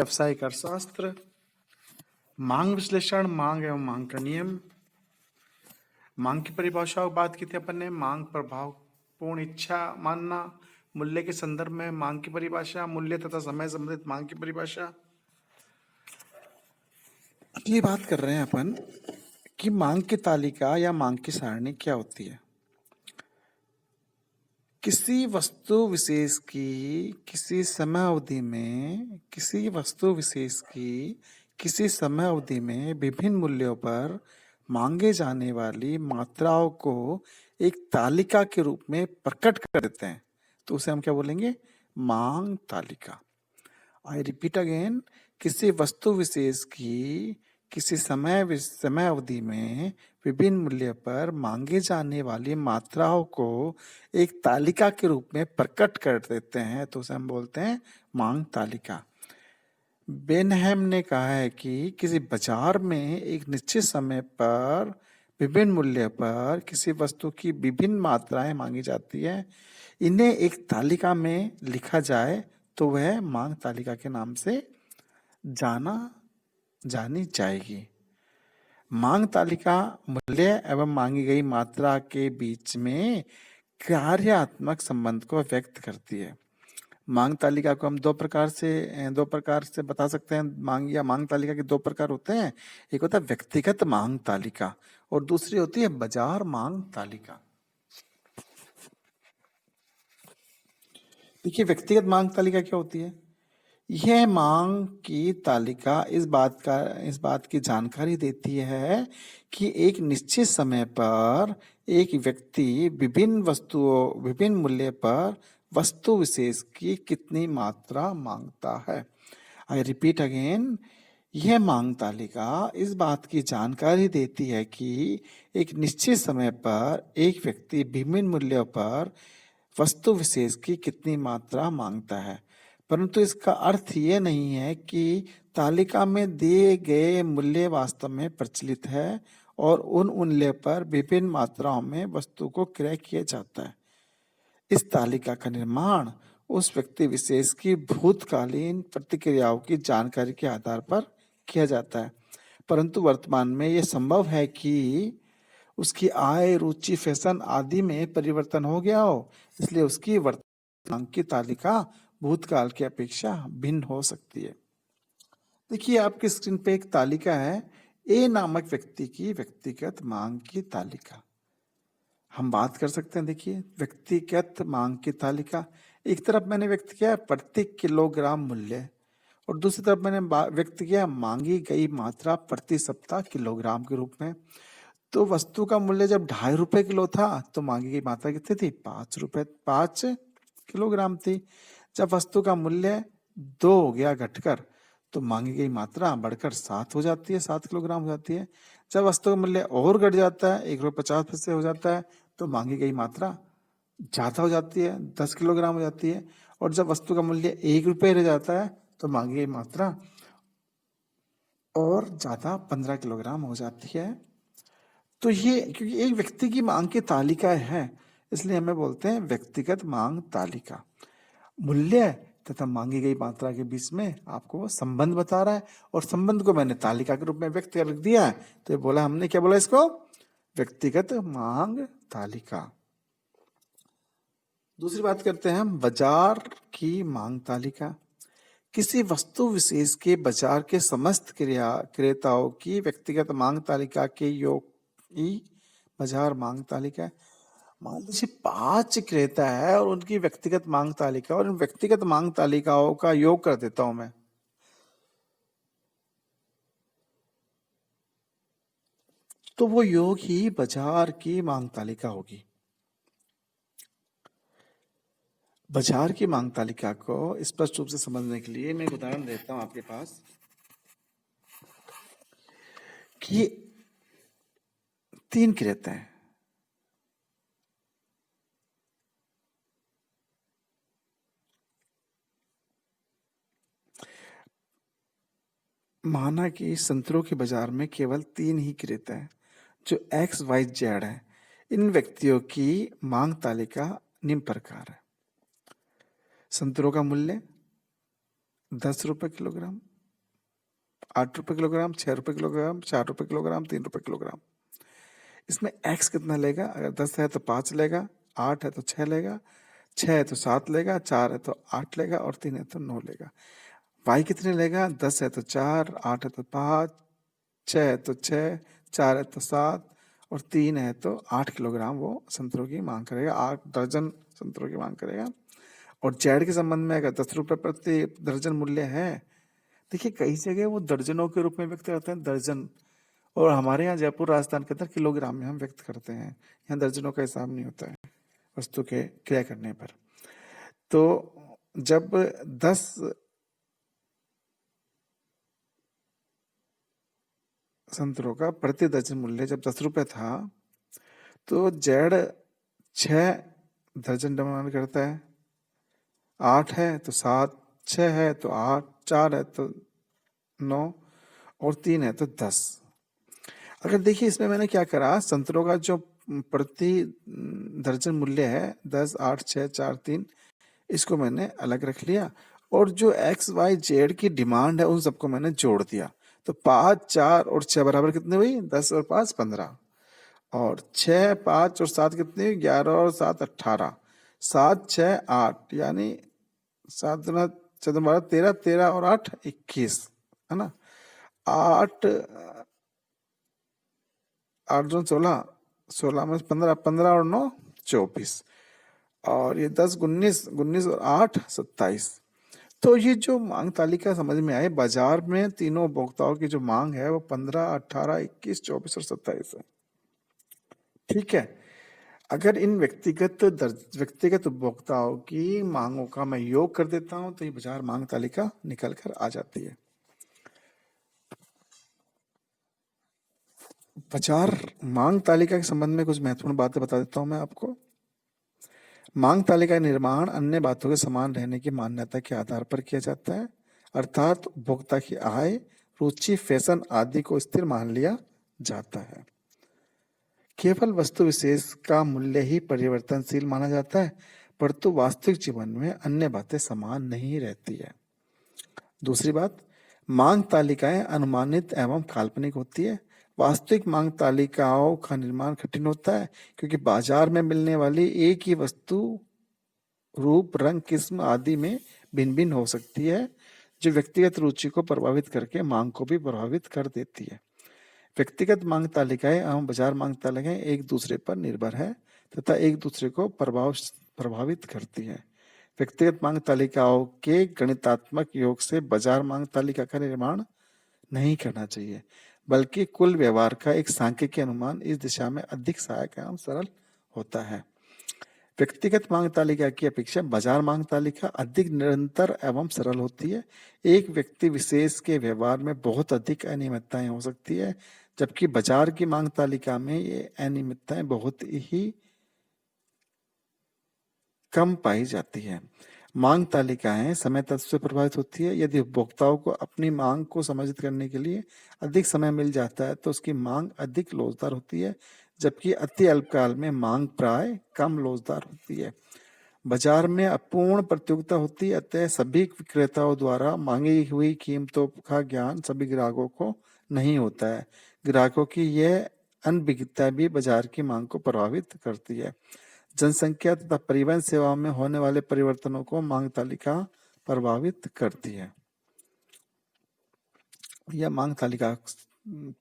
व्यावसायिक अर्थशास्त्र, मांग विश्लेषण, मांग एवं मांग का नियम। मांग की परिभाषा की बात की थी अपन ने। मांग प्रभावपूर्ण इच्छा मानना, मूल्य के संदर्भ में मांग की परिभाषा, मूल्य तथा समय संबंधित मांग की परिभाषा। ये बात कर रहे हैं अपन कि मांग की तालिका या मांग की सारणी क्या होती है। किसी वस्तु विशेष की किसी समय अवधि में किसी समय अवधि में विभिन्न मूल्यों पर मांगे जाने वाली मात्राओं को एक तालिका के रूप में प्रकट कर देते हैं, तो उसे हम क्या बोलेंगे? मांग तालिका। आई रिपीट अगेन, किसी वस्तु विशेष की किसी समय अवधि में विभिन्न मूल्य पर मांगे जाने वाली मात्राओं को एक तालिका के रूप में प्रकट कर देते हैं, तो उसे हम बोलते हैं मांग तालिका। बेनहम ने कहा है कि किसी बाजार में एक निश्चित समय पर विभिन्न मूल्य पर किसी वस्तु की विभिन्न मात्राएं मांगी जाती है, इन्हें एक तालिका में लिखा जाए तो वह मांग तालिका के नाम से जानी जाएगी। मांग तालिका मूल्य एवं मांगी गई मात्रा के बीच में कार्यात्मक संबंध को व्यक्त करती है। मांग तालिका को हम दो प्रकार से बता सकते हैं। मांग तालिका के दो प्रकार होते हैं। एक होता है व्यक्तिगत मांग तालिका और दूसरी होती है बाजार मांग तालिका। देखिए, व्यक्तिगत मांग तालिका क्या होती है? यह मांग की तालिका इस बात की जानकारी देती है कि एक निश्चित समय पर एक व्यक्ति विभिन्न मूल्य पर वस्तु विशेष की कितनी मात्रा मांगता है। आई रिपीट अगेन, यह मांग तालिका इस बात की जानकारी देती है कि एक निश्चित समय पर एक व्यक्ति विभिन्न मूल्यों पर वस्तु विशेष की कितनी मात्रा मांगता है, परंतु इसका अर्थ ये नहीं है कि तालिका में दिए गए मूल्य वास्तव में प्रचलित है और उन मूल्य पर विभिन्न मात्राओं में वस्तु को क्रय किया जाता है। इस तालिका का निर्माण उस व्यक्ति विशेष की भूतकालीन प्रतिक्रियाओं की जानकारी के आधार पर किया जाता है, परंतु वर्तमान में यह संभव है कि उसकी आय, रुचि, फैशन आदि में परिवर्तन हो गया हो, इसलिए उसकी वर्तमान की तालिका भूतकाल की अपेक्षा भिन्न हो सकती है। देखिए, आपकी स्क्रीन पे एक तालिका है, ए नामक व्यक्ति की व्यक्तिगत मांग की तालिका। हम बात कर सकते हैं। देखिए, व्यक्तिगत मांग की तालिका, एक तरफ मैंने व्यक्त किया प्रति किलोग्राम मूल्य और दूसरी तरफ मैंने व्यक्त किया मांगी गई मात्रा प्रति सप्ताह किलोग्राम के रूप में। तो वस्तु का मूल्य जब 2.5 रुपए किलो था तो मांगी गई मात्रा कितनी थी? 5 किलोग्राम थी। जब वस्तु का मूल्य 2 हो गया घटकर, तो मांगी गई मात्रा बढ़कर 7 हो जाती है, 7 किलोग्राम हो जाती है। जब वस्तु का मूल्य और घट जाता है, 1.50 रुपए हो जाता है, तो मांगी गई मात्रा ज्यादा हो जाती है, 10 किलोग्राम हो जाती है। और जब वस्तु का मूल्य 1 रुपए रह जाता है तो मांगी गई मात्रा और ज्यादा 15 किलोग्राम हो जाती है। तो ये क्योंकि एक व्यक्ति की मांग की तालिका है, इसलिए हमें बोलते हैं व्यक्तिगत मांग तालिका। मूल्य तथा मांगी गई मात्रा के बीच में आपको संबंध बता रहा है और संबंध को मैंने तालिका के रूप में व्यक्त कर दिया है, तो ये बोला हमने, क्या बोला इसको? व्यक्तिगत मांग तालिका। दूसरी बात करते हैं हम बाजार की मांग तालिका। किसी वस्तु विशेष के बाजार के समस्त क्रेताओं की व्यक्तिगत मांग तालिका के योग ही बाजार मांग तालिका है। मान लीजिए 5 क्रेता है और उनकी व्यक्तिगत मांग तालिका, और उन व्यक्तिगत मांग तालिकाओं का योग कर देता हूं मैं, तो वो योग ही बाजार की मांग तालिका होगी। बाजार की मांग तालिका को स्पष्ट रूप से समझने के लिए मैं एक उदाहरण देता हूं आपके पास कि 3 क्रेता हैं। माना कि संतरों के बाजार में केवल 3 ही क्रेता हैं जो XYZ है। इन व्यक्तियों की मांग तालिका निम्न प्रकार है। संतरों का मूल्य 10 रुपए kilogram, ₹8 kilogram, ₹6 kilogram, ₹4 kilogram, ₹3 kilogram. इसमें एक्स कितना लेगा? अगर 10 है तो 5 लेगा, 8 है तो 6 लेगा, 6 है तो 7 लेगा, 4 है तो 8 लेगा और 3 है तो 9 लेगा। वाई कितने लेगा? 10 है तो 4, 8 है तो 5, 6 है तो 6, 4 है तो 7 और 3 है तो 8 किलोग्राम वो संतरों की मांग करेगा, 8 दर्जन संतरों की मांग करेगा। और जेड के संबंध में अगर ₹10 प्रति दर्जन मूल्य है, देखिए कई जगह वो दर्जनों के रूप में व्यक्त करते हैं, दर्जन, और हमारे यहाँ जयपुर राजस्थान के अंदर किलोग्राम में हम व्यक्त करते हैं। यहाँ दर्जनों का हिसाब नहीं होता है वस्तु के क्रिया करने पर। तो जब 10 संतरों का प्रति दर्जन मूल्य जब ₹10 था, तो जेड 6 दर्जन डिमांड करता है, 8 है तो 7, 6 है तो 8, 4 है तो 9 और 3 है तो 10। अगर देखिए इसमें मैंने क्या करा, संतरों का जो प्रति दर्जन मूल्य है 10, 8, 6, 4, 3, इसको मैंने अलग रख लिया और जो एक्स वाई जेड की डिमांड है उन सबको मैंने जोड़ दिया। तो 5, 4 और 6 बराबर कितने हुई? 10 और 5 15 और 6, 5 और 7 कितनी हुई? 11 और 7 18, 7, 6, 8 यानी 7 दुना 14 12 13, 13 और 8 21, है ना। 8 8 दूनी 16, 16 में 15, 15 और 9 24 और ये 10 19, 19 और 8 27। तो ये जो मांग तालिका समझ में आए, बाजार में तीनों उपभोक्ताओं की जो मांग है वो 15, 18, 21, 24 और 27 है। ठीक है। अगर इन व्यक्तिगत उपभोक्ताओं की मांगों का मैं योग कर देता हूं तो ये बाजार मांग तालिका निकल कर आ जाती है। बाजार मांग तालिका के संबंध में कुछ महत्वपूर्ण बातें बता देता हूं मैं आपको। मांग तालिका का निर्माण अन्य बातों के समान रहने की मान्यता के आधार पर किया जाता है, अर्थात उपभोक्ता की आय, रुचि, फैशन आदि को स्थिर मान लिया जाता है। केवल वस्तु विशेष का मूल्य ही परिवर्तनशील माना जाता है, परंतु वास्तविक जीवन में अन्य बातें समान नहीं रहती है। दूसरी बात, मांग तालिकाएं अनुमानित एवं काल्पनिक होती है। वास्तविक मांग तालिकाओं का निर्माण कठिन होता है क्योंकि बाजार में मिलने वाली एक ही वस्तु रूप, रंग, किस्म आदि में भिन्न भिन्न हो सकती है, जो व्यक्तिगत रुचि को प्रभावित करके मांग को भी प्रभावित कर देती है। व्यक्तिगत मांग तालिकाएं एवं बाजार मांग तालिकाएं एक दूसरे पर निर्भर है तथा एक दूसरे को प्रभावित करती है। व्यक्तिगत मांग तालिकाओं के गणितात्मक योग से बाजार मांग तालिका का निर्माण नहीं करना चाहिए, बल्कि कुल व्यवहार का एक सांख्यिकीय अनुमान इस दिशा में अधिक सहायक एवं सरल होता है। व्यक्तिगत मांग तालिका की अपेक्षा बाजार मांग तालिका अधिक निरंतर एवं सरल होती है। एक व्यक्ति विशेष के व्यवहार में बहुत अधिक अनियमितताएं हो सकती है, जबकि बाजार की मांग तालिका में ये अनियमितताएं बहुत ही कम पाई जाती है। मांग तालिकाएं समय तत्व से प्रभावित होती है। यदि उपभोक्ताओं को अपनी मांग को समायोजित करने के लिए अधिक समय मिल जाता है तो उसकी मांग अधिक लोचदार होती है, जबकि अति अल्पकाल में मांग प्राय कम लोचदार होती है। बाजार में अपूर्ण प्रतियोगिता होती है, अतः सभी विक्रेताओं द्वारा मांगी हुई कीमतों का ज्ञान सभी ग्राहकों को नहीं होता है। ग्राहकों की यह अनभिज्ञता भी बाजार की मांग को प्रभावित करती है। जनसंख्या तथा परिवहन सेवाओं में होने वाले परिवर्तनों को मांग तालिका प्रभावित करती है। यह मांग तालिका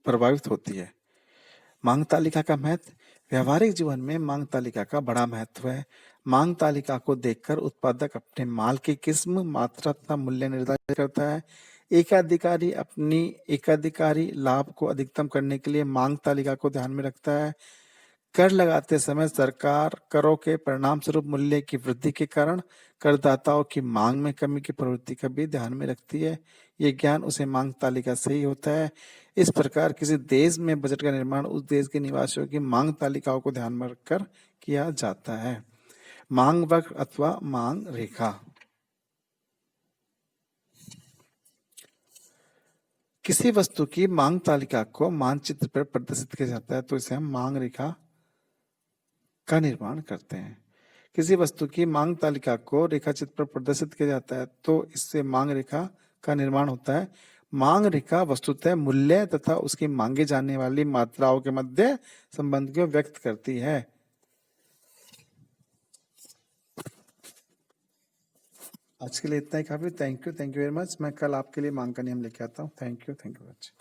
प्रभावित होती है। मांग तालिका का महत्व, व्यवहारिक जीवन में मांग तालिका का बड़ा महत्व है। मांग तालिका को देखकर उत्पादक अपने माल की किस्म, मात्रा तथा मूल्य निर्धारित करता है। एकाधिकारी लाभ को अधिकतम करने के लिए मांग तालिका को ध्यान में रखता है। कर लगाते समय सरकार करों के परिणाम स्वरूप मूल्य की वृद्धि के कारण करदाताओं की मांग में कमी की प्रवृत्ति का भी ध्यान में रखती है। ये ज्ञान उसे मांग तालिका से ही होता है। इस प्रकार किसी देश में बजट का निर्माण उस देश के निवासियों की मांग तालिकाओं को ध्यान में रखकर किया जाता है। मांग वक्र अथवा मांग रेखा, किसी वस्तु की मांग तालिका को मानचित्र पर प्रदर्शित किया जाता है तो इसे हम मांग रेखा का निर्माण करते हैं। किसी वस्तु की मांग तालिका को रेखाचित्र पर प्रदर्शित किया जाता है तो इससे मांग रेखा का निर्माण होता है। मांग रेखा वस्तुतः मूल्य तथा उसकी मांगे जाने वाली मात्राओं के मध्य संबंध को व्यक्त करती है। आज के लिए इतना ही काफी। Thank you very much. मैं कल आपके लिए मांग का नियम लेके आता हूँ। Thank you very much.